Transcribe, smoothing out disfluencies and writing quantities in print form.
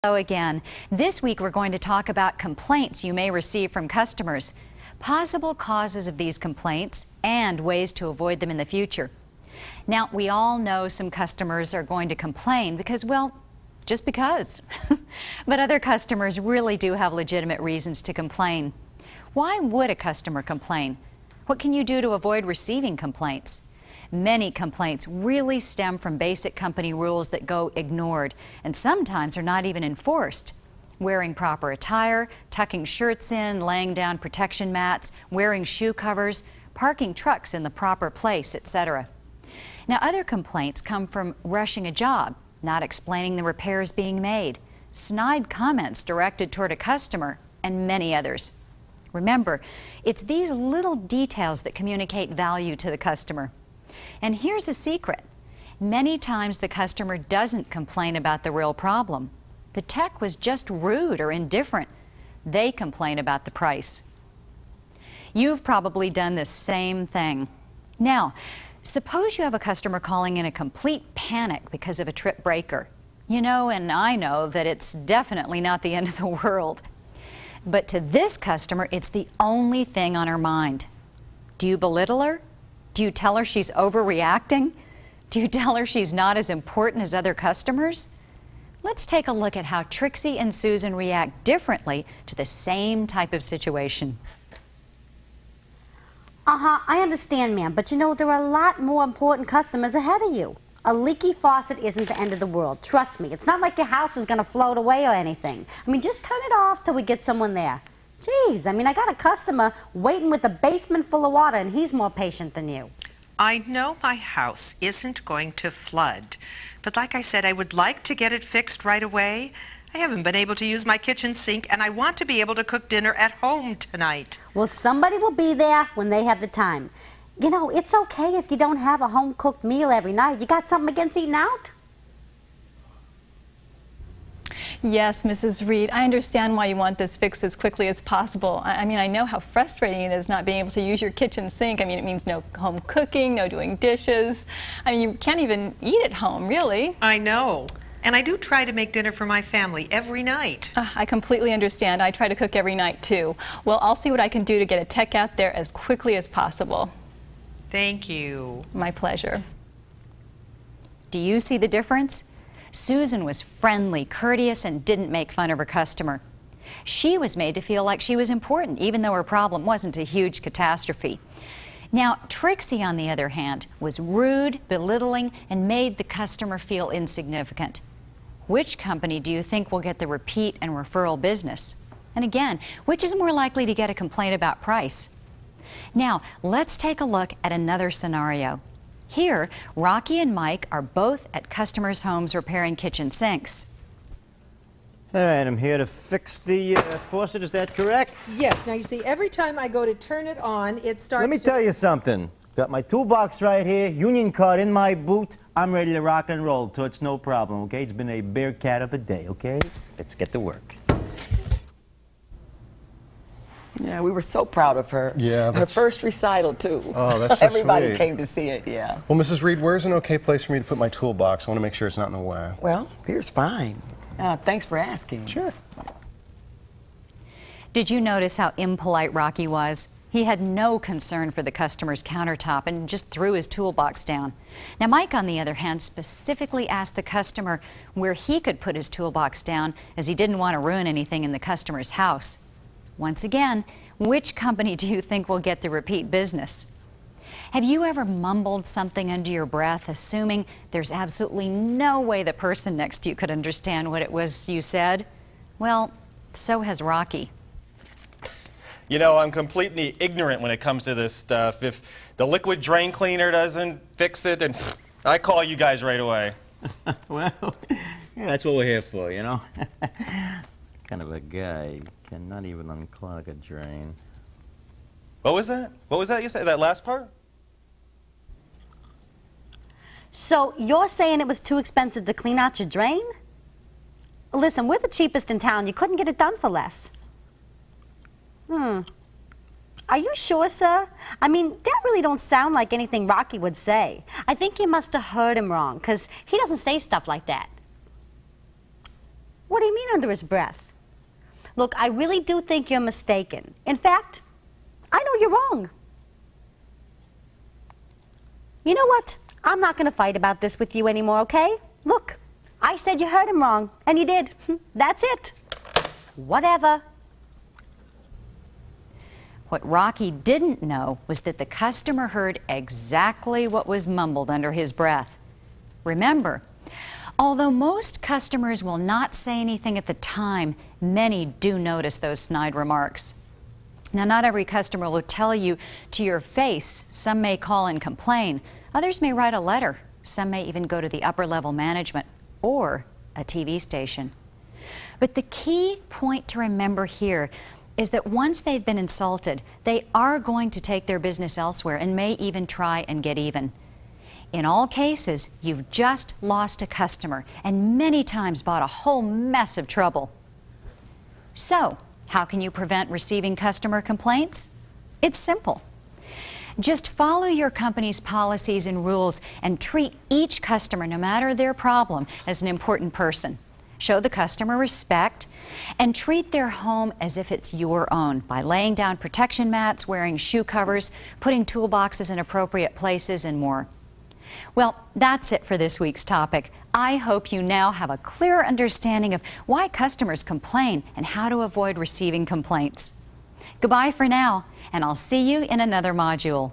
Hello again. This week we're going to talk about complaints you may receive from customers, possible causes of these complaints, and ways to avoid them in the future. Now, we all know some customers are going to complain because, well, just because. But other customers really do have legitimate reasons to complain. Why would a customer complain? What can you do to avoid receiving complaints? Many complaints really stem from basic company rules that go ignored and sometimes are not even enforced. Wearing proper attire, tucking shirts in, laying down protection mats, wearing shoe covers, parking trucks in the proper place, etc. Now, other complaints come from rushing a job, not explaining the repairs being made, snide comments directed toward a customer, and many others. Remember, it's these little details that communicate value to the customer. And here's a secret. Many times the customer doesn't complain about the real problem. The tech was just rude or indifferent. They complain about the price. You've probably done the same thing. Now, suppose you have a customer calling in a complete panic because of a trip breaker. You know, and I know that it's definitely not the end of the world. But to this customer, it's the only thing on her mind. Do you belittle her? Do you tell her she's overreacting? Do you tell her she's not as important as other customers? Let's take a look at how Trixie and Susan react differently to the same type of situation. I understand, ma'am, but you know, there are a lot more important customers ahead of you. A leaky faucet isn't the end of the world. Trust me. It's not like your house is going to float away or anything. I mean, just turn it off till we get someone there. Geez, I mean, I got a customer waiting with the basement full of water, and he's more patient than you. I know my house isn't going to flood, but like I said, I would like to get it fixed right away. I haven't been able to use my kitchen sink, and I want to be able to cook dinner at home tonight. Well, somebody will be there when they have the time. You know, it's okay if you don't have a home-cooked meal every night. You got something against eating out? Yes, Mrs. Reed, I understand why you want this fixed as quickly as possible. I mean, I know how frustrating it is not being able to use your kitchen sink. I mean, it means no home cooking, no doing dishes. I mean, you can't even eat at home, really. I know. And I do try to make dinner for my family every night. I completely understand. I try to cook every night, too. Well, I'll see what I can do to get a tech out there as quickly as possible. Thank you. My pleasure. Do you see the difference? Susan was friendly, courteous, and didn't make fun of her customer. She was made to feel like she was important, even though her problem wasn't a huge catastrophe. Now, Trixie, on the other hand, was rude, belittling, and made the customer feel insignificant. Which company do you think will get the repeat and referral business? And again, which is more likely to get a complaint about price? Now, let's take a look at another scenario. Here, Rocky and Mike are both at customers' homes repairing kitchen sinks. All right, I'm here to fix the faucet, is that correct? Yes, now you see, every time I go to turn it on, it starts Let me tell you something. Got my toolbox right here, union card in my boot. I'm ready to rock and roll, so it's no problem, okay? It's been a bear cat of a day, okay? Let's get to work. Yeah, we were so proud of her. Yeah, her first recital, too. Oh, that's so Everybody sweet. came to see it, yeah. Well, Mrs. Reed, where's an okay place for me to put my toolbox? I want to make sure it's not in the way. Well, here's fine. Thanks for asking. Sure. Did you notice how impolite Rocky was? He had no concern for the customer's countertop and just threw his toolbox down. Now, Mike, on the other hand, specifically asked the customer where he could put his toolbox down, as he didn't want to ruin anything in the customer's house. Once again, which company do you think will get the repeat business? Have you ever mumbled something under your breath, assuming there's absolutely no way the person next to you could understand what it was you said? Well, so has Rocky. You know, I'm completely ignorant when it comes to this stuff. If the liquid drain cleaner doesn't fix it, then I call you guys right away. Well, yeah, that's what we're here for, you know? Kind of a guy cannot even unclog a drain. What was that? What was that you said, that last part? So you're saying it was too expensive to clean out your drain? Listen, we're the cheapest in town. You couldn't get it done for less. Are you sure, sir? I mean, that really don't sound like anything Rocky would say. I think you must have heard him wrong, because he doesn't say stuff like that. What do you mean under his breath? Look, I really do think you're mistaken. In fact, I know you're wrong. You know what? I'm not going to fight about this with you anymore, okay? Look, I said you heard him wrong, and you did. That's it. Whatever. What Rocky didn't know was that the customer heard exactly what was mumbled under his breath. Remember, although most customers will not say anything at the time, many do notice those snide remarks. Now, not every customer will tell you to your face. Some may call and complain. Others may write a letter. Some may even go to the upper level management or a TV station. But the key point to remember here is that once they've been insulted, they are going to take their business elsewhere and may even try and get even. In all cases, you've just lost a customer and many times bought a whole mess of trouble. So, how can you prevent receiving customer complaints? It's simple. Just follow your company's policies and rules and treat each customer, no matter their problem, as an important person. Show the customer respect and treat their home as if it's your own by laying down protection mats, wearing shoe covers, putting toolboxes in appropriate places, and more. Well, that's it for this week's topic. I hope you now have a clear understanding of why customers complain and how to avoid receiving complaints. Goodbye for now, and I'll see you in another module.